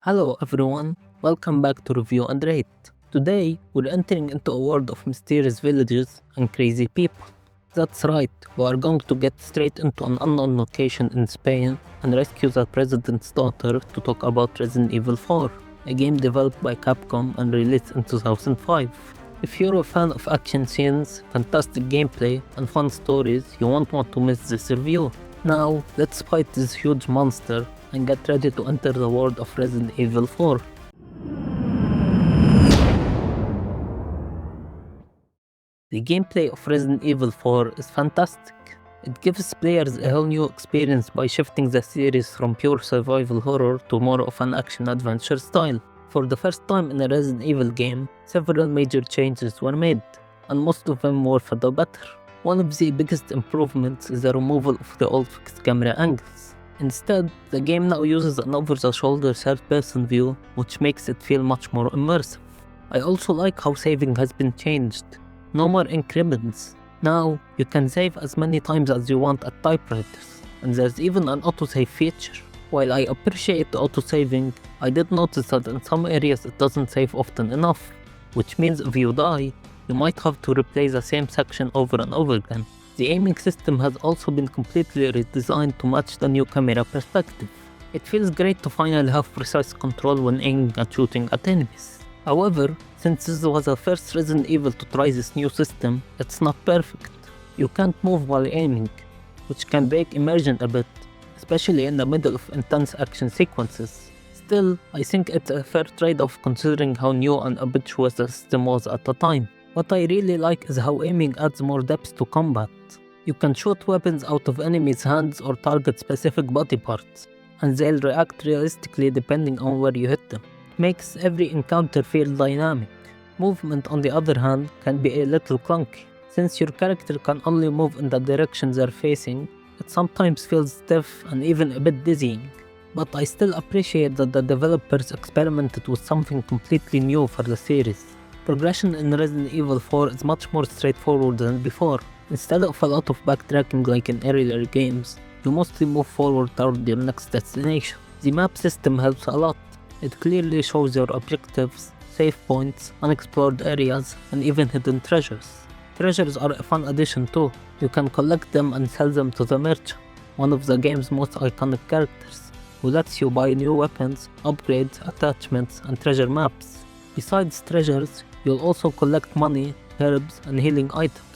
Hello everyone, welcome back to Review and Rate. Today, we're entering into a world of mysterious villages and crazy people. That's right, we are going to get straight into an unknown location in Spain and rescue the president's daughter to talk about Resident Evil 4, a game developed by Capcom and released in 2005. If you're a fan of action scenes, fantastic gameplay, and fun stories, you won't want to miss this review. Now, let's fight this huge monster and get ready to enter the world of Resident Evil 4. The gameplay of Resident Evil 4 is fantastic. It gives players a whole new experience by shifting the series from pure survival horror to more of an action-adventure style. For the first time in a Resident Evil game, several major changes were made, and most of them were for the better. One of the biggest improvements is the removal of the old fixed camera angles. Instead, the game now uses an over-the-shoulder third-person view, which makes it feel much more immersive. I also like how saving has been changed. No more increments. Now, you can save as many times as you want at typewriters, and there's even an autosave feature. While I appreciate the autosaving, I did notice that in some areas it doesn't save often enough, which means if you die, you might have to replay the same section over and over again. The aiming system has also been completely redesigned to match the new camera perspective. It feels great to finally have precise control when aiming and shooting at enemies. However, since this was the first Resident Evil to try this new system, it's not perfect. You can't move while aiming, which can break immersion a bit, especially in the middle of intense action sequences. Still, I think it's a fair trade-off considering how new and habitual the system was at the time. What I really like is how aiming adds more depth to combat. You can shoot weapons out of enemies' hands or target specific body parts, and they'll react realistically depending on where you hit them. It makes every encounter feel dynamic. Movement, on the other hand, can be a little clunky. Since your character can only move in the direction they're facing, it sometimes feels stiff and even a bit dizzying. But I still appreciate that the developers experimented with something completely new for the series. Progression in Resident Evil 4 is much more straightforward than before. Instead of a lot of backtracking like in earlier games, you mostly move forward toward your next destination. The map system helps a lot. It clearly shows your objectives, save points, unexplored areas, and even hidden treasures. Treasures are a fun addition too. You can collect them and sell them to the merchant, one of the game's most iconic characters, who lets you buy new weapons, upgrades, attachments, and treasure maps. Besides treasures, you'll also collect money, herbs, and healing items.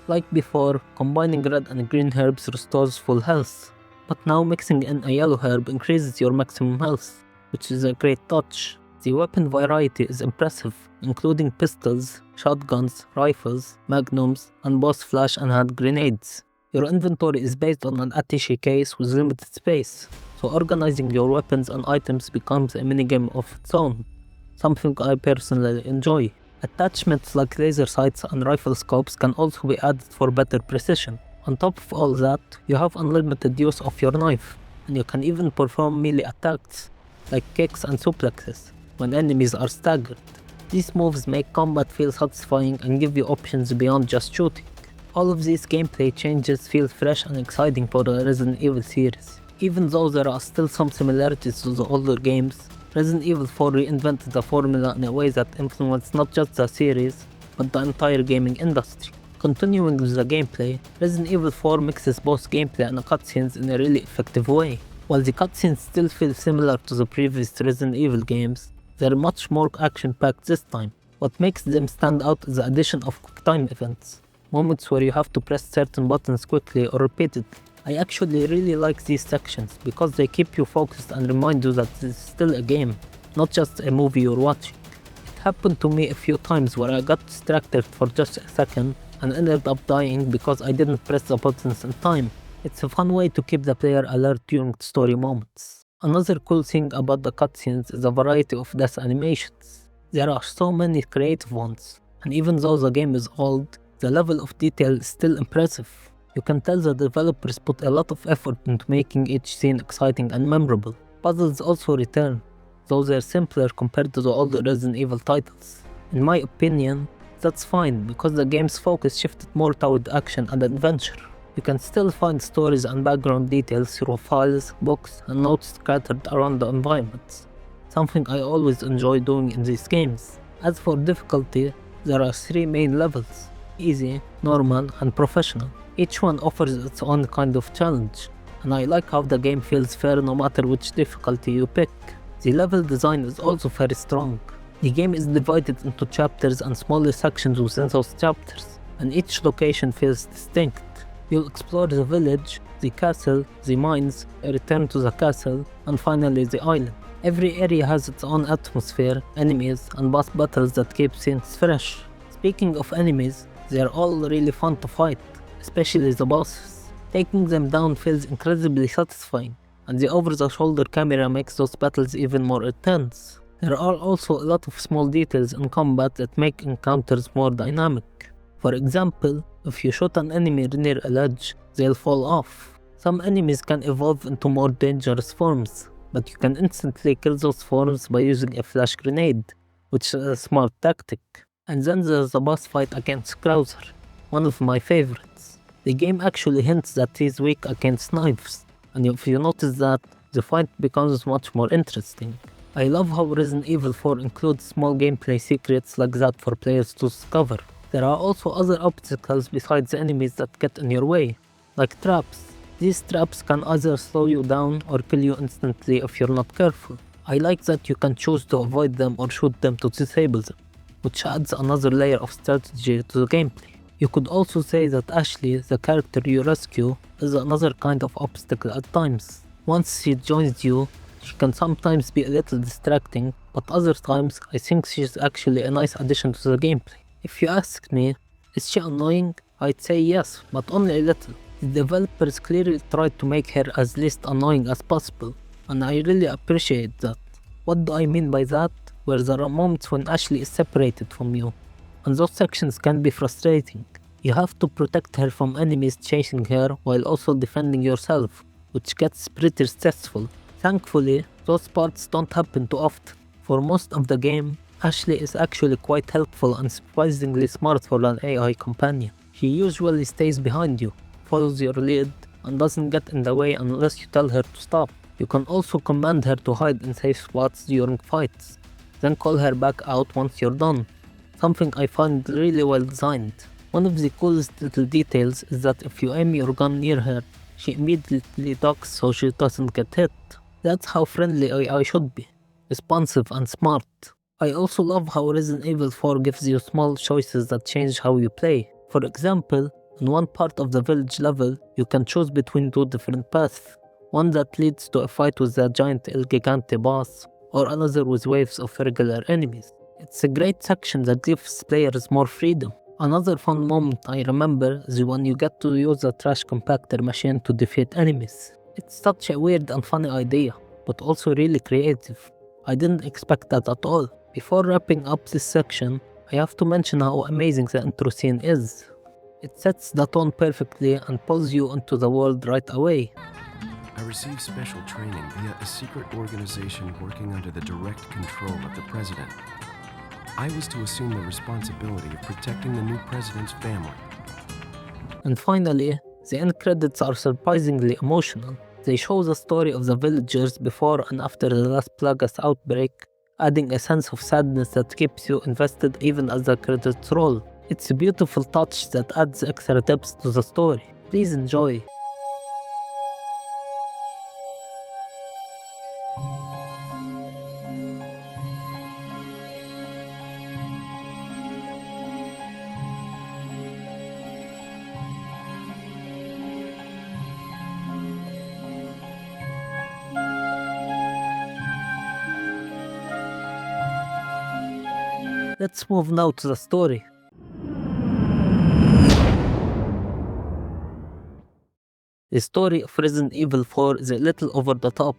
Like before, combining red and green herbs restores full health, but now mixing in a yellow herb increases your maximum health, which is a great touch. The weapon variety is impressive, including pistols, shotguns, rifles, magnums, and boss flash and hand grenades. Your inventory is based on an attaché case with limited space, so organizing your weapons and items becomes a minigame of its own, something I personally enjoy. Attachments like laser sights and rifle scopes can also be added for better precision. On top of all that, you have unlimited use of your knife, and you can even perform melee attacks, like kicks and suplexes, when enemies are staggered. These moves make combat feel satisfying and give you options beyond just shooting. All of these gameplay changes feel fresh and exciting for the Resident Evil series. Even though there are still some similarities to the older games, Resident Evil 4 reinvented the formula in a way that influenced not just the series, but the entire gaming industry. Continuing with the gameplay, Resident Evil 4 mixes both gameplay and cutscenes in a really effective way. While the cutscenes still feel similar to the previous Resident Evil games, they're much more action-packed this time. What makes them stand out is the addition of QuickTime events, moments where you have to press certain buttons quickly or repeatedly. I actually really like these sections because they keep you focused and remind you that it's still a game, not just a movie you're watching. It happened to me a few times where I got distracted for just a second and ended up dying because I didn't press the buttons in time. It's a fun way to keep the player alert during story moments. Another cool thing about the cutscenes is the variety of death animations. There are so many creative ones, and even though the game is old, the level of detail is still impressive. You can tell the developers put a lot of effort into making each scene exciting and memorable. Puzzles also return, though they're simpler compared to the older Resident Evil titles. In my opinion, that's fine because the game's focus shifted more toward action and adventure. You can still find stories and background details through files, books, and notes scattered around the environments. something I always enjoy doing in these games. As for difficulty, there are 3 main levels: easy, normal, and professional. Each one offers its own kind of challenge, and I like how the game feels fair no matter which difficulty you pick. The level design is also very strong. The game is divided into chapters and smaller sections within those chapters, and each location feels distinct. You'll explore the village, the castle, the mines, return to the castle, and finally the island. Every area has its own atmosphere, enemies, and boss battles that keep things fresh. Speaking of enemies, they are all really fun to fight, especially the bosses. Taking them down feels incredibly satisfying, and the over-the-shoulder camera makes those battles even more intense. There are also a lot of small details in combat that make encounters more dynamic. For example, if you shoot an enemy near a ledge, they'll fall off. Some enemies can evolve into more dangerous forms, but you can instantly kill those forms by using a flash grenade, which is a smart tactic. And then there's the boss fight against Krauser, one of my favorites. The game actually hints that he's weak against knives, and if you notice that, the fight becomes much more interesting. I love how Resident Evil 4 includes small gameplay secrets like that for players to discover. There are also other obstacles besides the enemies that get in your way, like traps. These traps can either slow you down or kill you instantly if you're not careful. I like that you can choose to avoid them or shoot them to disable them, which adds another layer of strategy to the gameplay. You could also say that Ashley, the character you rescue, is another kind of obstacle at times. Once she joins you, she can sometimes be a little distracting, but other times I think she's actually a nice addition to the gameplay. If you ask me, is she annoying? I'd say yes, but only a little. The developers clearly tried to make her as least annoying as possible, and I really appreciate that. What do I mean by that? Where there are moments when Ashley is separated from you, and those sections can be frustrating. You have to protect her from enemies chasing her while also defending yourself, which gets pretty stressful. Thankfully, those parts don't happen too often. For most of the game, Ashley is actually quite helpful and surprisingly smart for an AI companion. She usually stays behind you, follows your lead, and doesn't get in the way unless you tell her to stop. You can also command her to hide in safe spots during fights, then call her back out once you're done, something I find really well designed. One of the coolest little details is that if you aim your gun near her, she immediately ducks so she doesn't get hit. That's how friendly AI should be, responsive and smart. I also love how Resident Evil 4 gives you small choices that change how you play. For example, in one part of the village level, you can choose between 2 different paths. One that leads to a fight with the giant El Gigante boss, or another with waves of regular enemies. It's a great section that gives players more freedom. Another fun moment I remember is when you get to use a trash compactor machine to defeat enemies. It's such a weird and funny idea, but also really creative. I didn't expect that at all. Before wrapping up this section, I have to mention how amazing the intro scene is. It sets the tone perfectly and pulls you into the world right away. I received special training via a secret organization working under the direct control of the president. I was to assume the responsibility of protecting the new president's family. And finally, the end credits are surprisingly emotional. They show the story of the villagers before and after the Las Plagas outbreak, adding a sense of sadness that keeps you invested even as the credits roll. It's a beautiful touch that adds extra depth to the story. Please enjoy. Let's move now to the story. The story of Resident Evil 4 is a little over the top,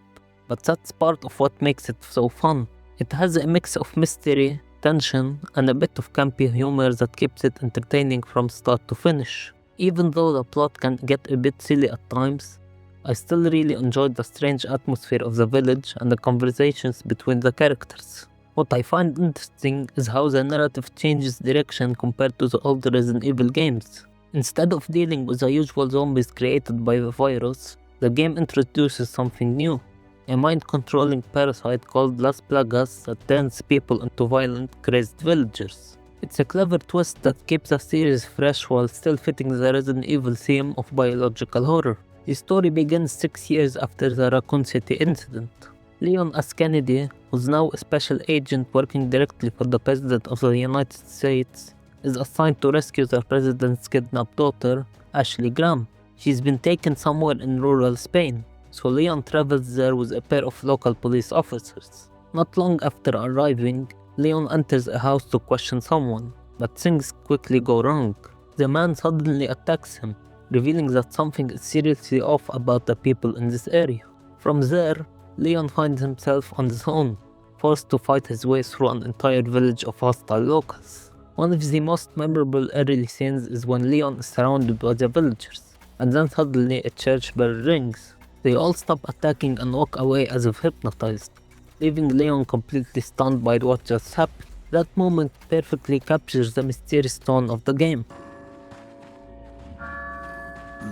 but that's part of what makes it so fun. It has a mix of mystery, tension, and a bit of campy humor that keeps it entertaining from start to finish. Even though the plot can get a bit silly at times, I still really enjoyed the strange atmosphere of the village and the conversations between the characters. What I find interesting is how the narrative changes direction compared to the older Resident Evil games. Instead of dealing with the usual zombies created by the virus, the game introduces something new. a mind-controlling parasite called Las Plagas that turns people into violent, crazed villagers. It's a clever twist that keeps the series fresh while still fitting the Resident Evil theme of biological horror. The story begins 6 years after the Raccoon City incident. Leon S. Kennedy, who's now a special agent working directly for the President of the United States, is assigned to rescue the President's kidnapped daughter, Ashley Graham. She's been taken somewhere in rural Spain, so Leon travels there with a pair of local police officers. Not long after arriving, Leon enters a house to question someone, but things quickly go wrong. The man suddenly attacks him, revealing that something is seriously off about the people in this area. From there, Leon finds himself on his own, forced to fight his way through an entire village of hostile locals. One of the most memorable early scenes is when Leon is surrounded by the villagers, and then suddenly a church bell rings. They all stop attacking and walk away as if hypnotized, leaving Leon completely stunned by what just happened. That moment perfectly captures the mysterious tone of the game.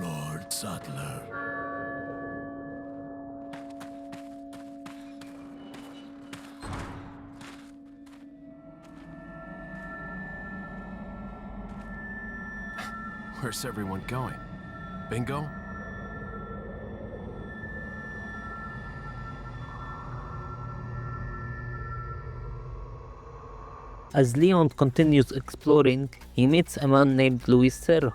Lord Sattler. Where's everyone going? Bingo? As Leon continues exploring, he meets a man named Luis Serra,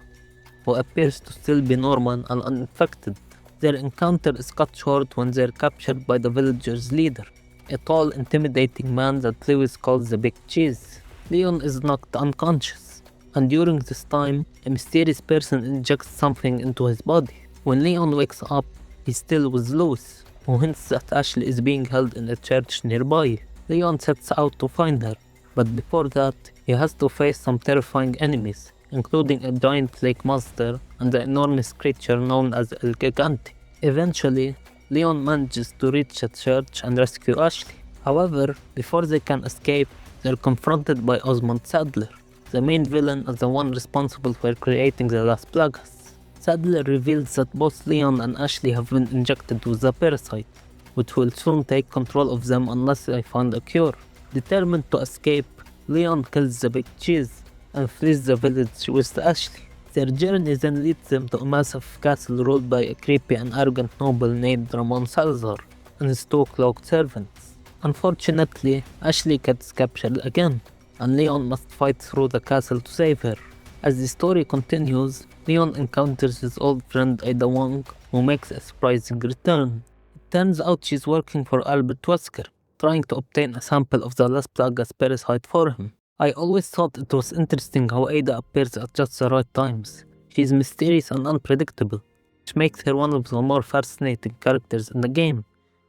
who appears to still be normal and uninfected. Their encounter is cut short when they're captured by the villagers' leader, a tall, intimidating man that Lewis calls the Big Cheese. Leon is knocked unconscious, and during this time, a mysterious person injects something into his body. When Leon wakes up, he's still with Lewis, who hints that Ashley is being held in a church nearby. Leon sets out to find her, but before that, he has to face some terrifying enemies, including a giant lake monster and the enormous creature known as El Gigante. Eventually, Leon manages to reach the church and rescue Ashley. However, before they can escape, they're confronted by Osmond Sadler, the main villain and the one responsible for creating the Las Plagas. Sadler reveals that both Leon and Ashley have been injected with the parasite, which will soon take control of them unless they find a cure. Determined to escape, Leon kills the Big Cheese and flees the village with Ashley. Their journey then leads them to a massive castle ruled by a creepy and arrogant noble named Ramon Salazar and his 2 cloaked servants. Unfortunately, Ashley gets captured again, and Leon must fight through the castle to save her. As the story continues, Leon encounters his old friend Ada Wong, who makes a surprising return. It turns out she's working for Albert Wesker, trying to obtain a sample of the Las Plagas parasite for him. I always thought it was interesting how Ada appears at just the right times. She's mysterious and unpredictable, which makes her one of the more fascinating characters in the game,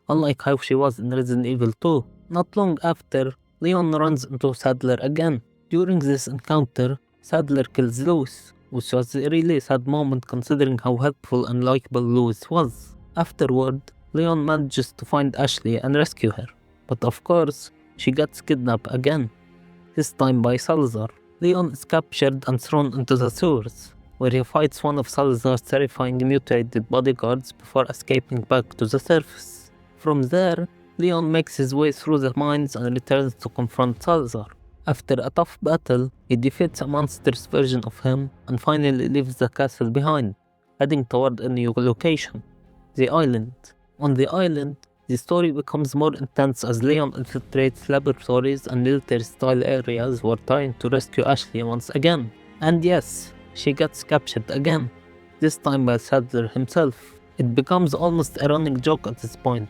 unlike how she was in Resident Evil 2. Not long after, Leon runs into Sadler again. During this encounter, Sadler kills Lewis, which was a really sad moment considering how helpful and likable Lewis was. Afterward, Leon manages to find Ashley and rescue her. But of course, she gets kidnapped again, this time by Salazar. Leon is captured and thrown into the sewers, where he fights one of Salazar's terrifying mutated bodyguards before escaping back to the surface. From there, Leon makes his way through the mines and returns to confront Salazar. After a tough battle, he defeats a monstrous version of him and finally leaves the castle behind, heading toward a new location, the island. On the island, the story becomes more intense as Leon infiltrates laboratories and military-style areas while trying to rescue Ashley once again. And yes, she gets captured again, this time by Sadler himself. It becomes almost a running joke at this point,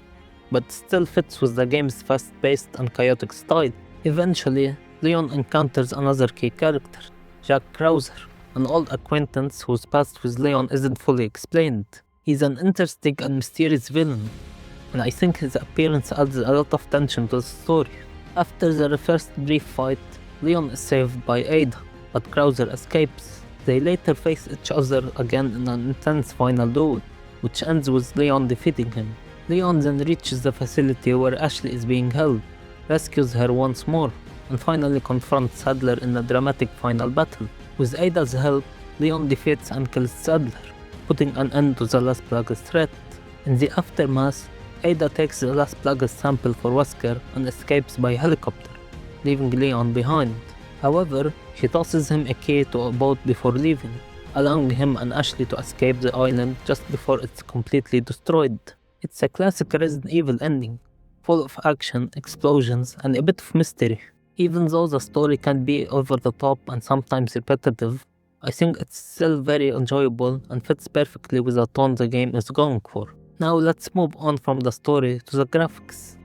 but still fits with the game's fast-paced and chaotic style. Eventually, Leon encounters another key character, Jack Krauser, an old acquaintance whose past with Leon isn't fully explained. He's an interesting and mysterious villain, and I think his appearance adds a lot of tension to the story. After the first brief fight, Leon is saved by Ada, but Krauser escapes. They later face each other again in an intense final duel, which ends with Leon defeating him. Leon then reaches the facility where Ashley is being held, rescues her once more, and finally confronts Sadler in a dramatic final battle. With Ada's help, Leon defeats and kills Sadler, putting an end to the Las Plagas threat. In the aftermath, Ada takes the last Plagueis sample for Wesker and escapes by helicopter, leaving Leon behind. However, she tosses him a key to a boat before leaving, allowing him and Ashley to escape the island just before it's completely destroyed. It's a classic Resident Evil ending, full of action, explosions, and a bit of mystery. Even though the story can be over the top and sometimes repetitive, I think it's still very enjoyable and fits perfectly with the tone the game is going for. Now let's move on from the story to the graphics.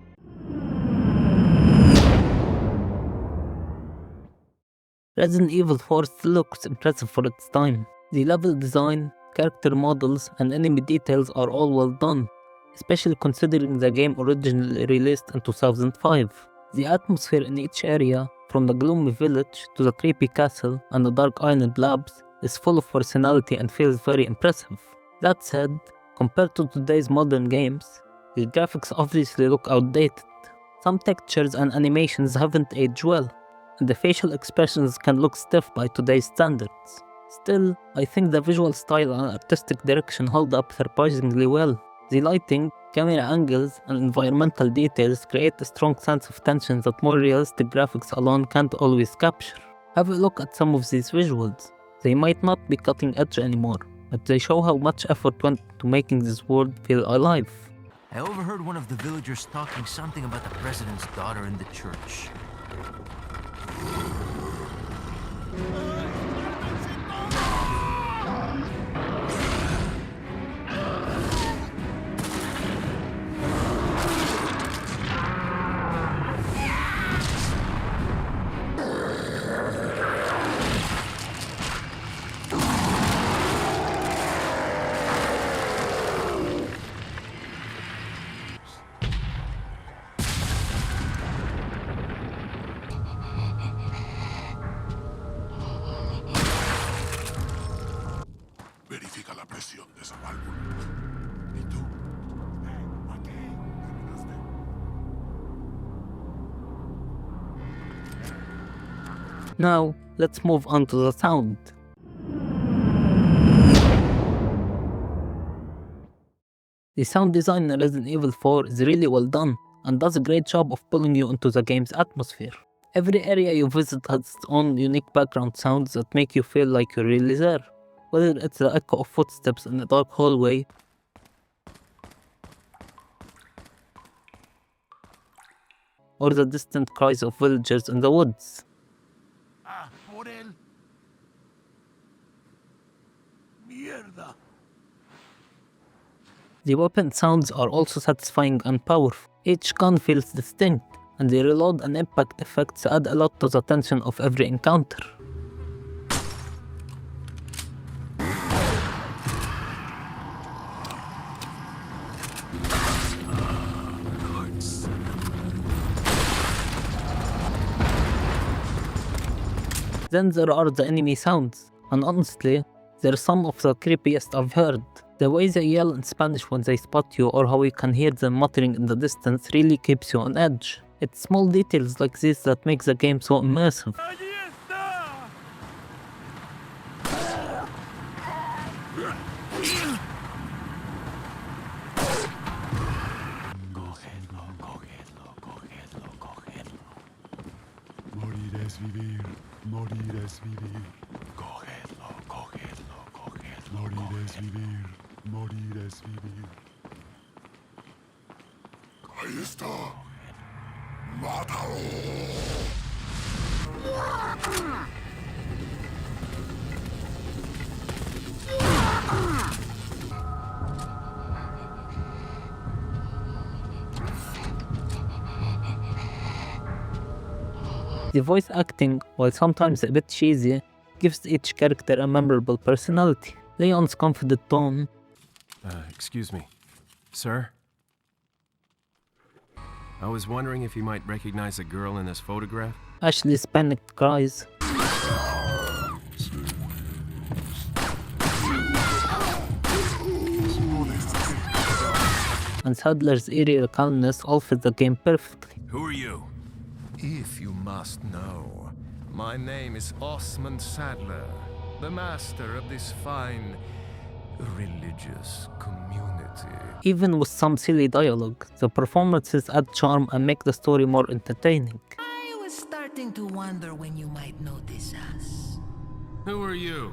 Resident Evil 4 still looks impressive for its time. The level design, character models, and enemy details are all well done, especially considering the game originally released in 2005. The atmosphere in each area, from the gloomy village to the creepy castle and the dark island labs, is full of personality and feels very impressive. That said, compared to today's modern games, the graphics obviously look outdated. Some textures and animations haven't aged well, and the facial expressions can look stiff by today's standards. Still, I think the visual style and artistic direction hold up surprisingly well. The lighting, camera angles, and environmental details create a strong sense of tension that more realistic graphics alone can't always capture. Have a look at some of these visuals. They might not be cutting edge anymore, but they show how much effort went into making this world feel alive. I overheard one of the villagers talking something about the president's daughter in the church. Verifica la presión de esa válvula. ¿Y tú? Aquí. Now, let's move on to the sound. The sound design in Resident Evil 4 is really well done and does a great job of pulling you into the game's atmosphere. Every area you visit has its own unique background sounds that make you feel like you're really there. Whether it's the echo of footsteps in a dark hallway, or the distant cries of villagers in the woods. Ah, por él. Mierda. The weapon sounds are also satisfying and powerful. Each gun feels distinct, and the reload and impact effects add a lot to the tension of every encounter. Then there are the enemy sounds, and honestly, they're some of the creepiest I've heard. The way they yell in Spanish when they spot you or how you can hear them muttering in the distance really keeps you on edge. It's small details like this that make the game so immersive. Morir es vivir, morir es vivir. Cogedlo, cogedlo, cogedlo. Morir es vivir, morir es vivir. Ahí está. ¡Mátalo! The voice acting, while sometimes a bit cheesy, gives each character a memorable personality. Leon's confident tone, Excuse me. Sir? I was wondering if you might recognize a girl in this photograph? Ashley's panicked cries, and Sadler's eerie calmness all fit the game perfectly. Who are you? If you must know, my name is Osmond Sadler, the master of this fine religious community. Even with some silly dialogue, the performances add charm and make the story more entertaining. I was starting to wonder when you might notice us. Who are you?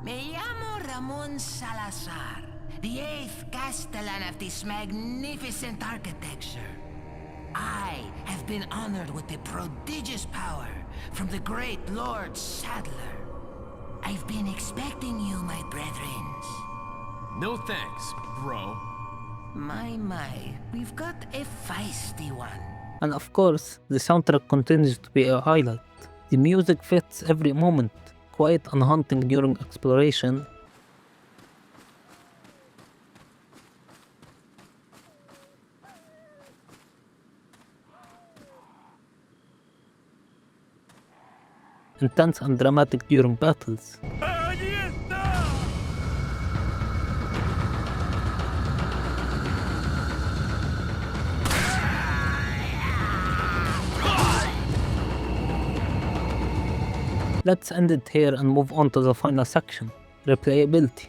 Me llamo Ramon Salazar, the 8th Castellan of this magnificent architecture. I have been honored with the prodigious power from the great Lord Sadler. I've been expecting you, my brethrens. No thanks, bro. My, we've got a feisty one. And of course, the soundtrack continues to be a highlight. The music fits every moment, quiet and haunting during exploration, intense and dramatic during battles. Let's end it here and move on to the final section, replayability.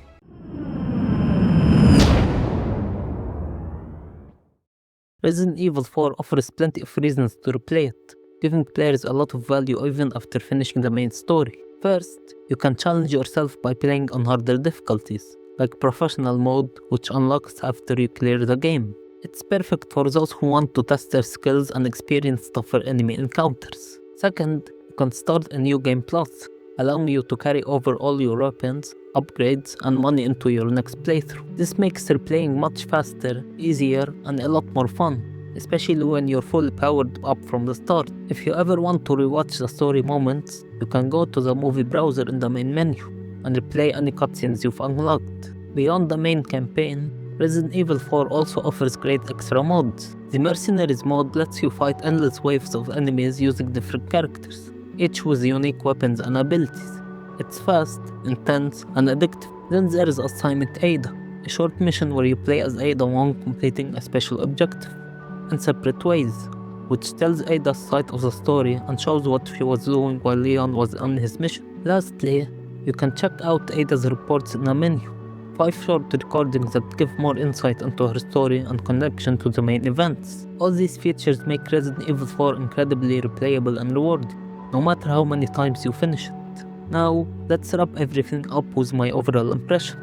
Resident Evil 4 offers plenty of reasons to replay it, giving players a lot of value even after finishing the main story. First, you can challenge yourself by playing on harder difficulties, like Professional mode, which unlocks after you clear the game. It's perfect for those who want to test their skills and experience tougher enemy encounters. Second, you can start a new game plus, allowing you to carry over all your weapons, upgrades, and money into your next playthrough. This makes replaying much faster, easier, and a lot more fun, especially when you're fully powered up from the start. If you ever want to rewatch the story moments, you can go to the movie browser in the main menu and replay any cutscenes you've unlocked. Beyond the main campaign, Resident Evil 4 also offers great extra mods. The Mercenaries mode lets you fight endless waves of enemies using different characters, each with unique weapons and abilities. It's fast, intense, and addictive. Then there is Assignment Ada, a short mission where you play as Ada Wong completing a special objective, and Separate Ways, which tells Ada's side of the story and shows what she was doing while Leon was on his mission. Lastly, you can check out Ada's reports in a menu, 5 short recordings that give more insight into her story and connection to the main events. All these features make Resident Evil 4 incredibly replayable and rewarding, no matter how many times you finish it. Now, let's wrap everything up with my overall impression.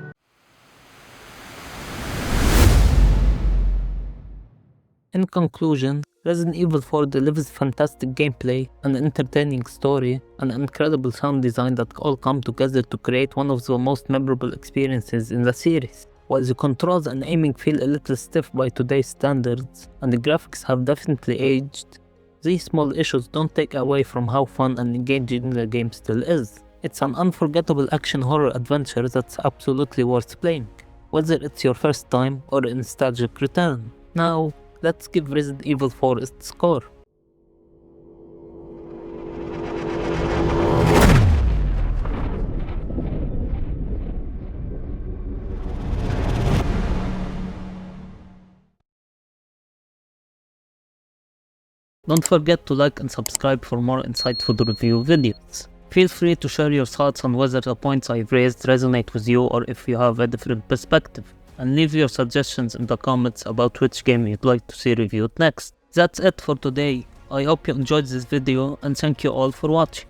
In conclusion, Resident Evil 4 delivers fantastic gameplay, an entertaining story, and incredible sound design that all come together to create one of the most memorable experiences in the series. While the controls and aiming feel a little stiff by today's standards, and the graphics have definitely aged, these small issues don't take away from how fun and engaging the game still is. It's an unforgettable action horror adventure that's absolutely worth playing, whether it's your first time or a nostalgic return. Now, let's give Resident Evil 4 its score. Don't forget to like and subscribe for more insightful review videos. Feel free to share your thoughts on whether the points I've raised resonate with you or if you have a different perspective, and leave your suggestions in the comments about which game you'd like to see reviewed next. That's it for today. I hope you enjoyed this video and thank you all for watching.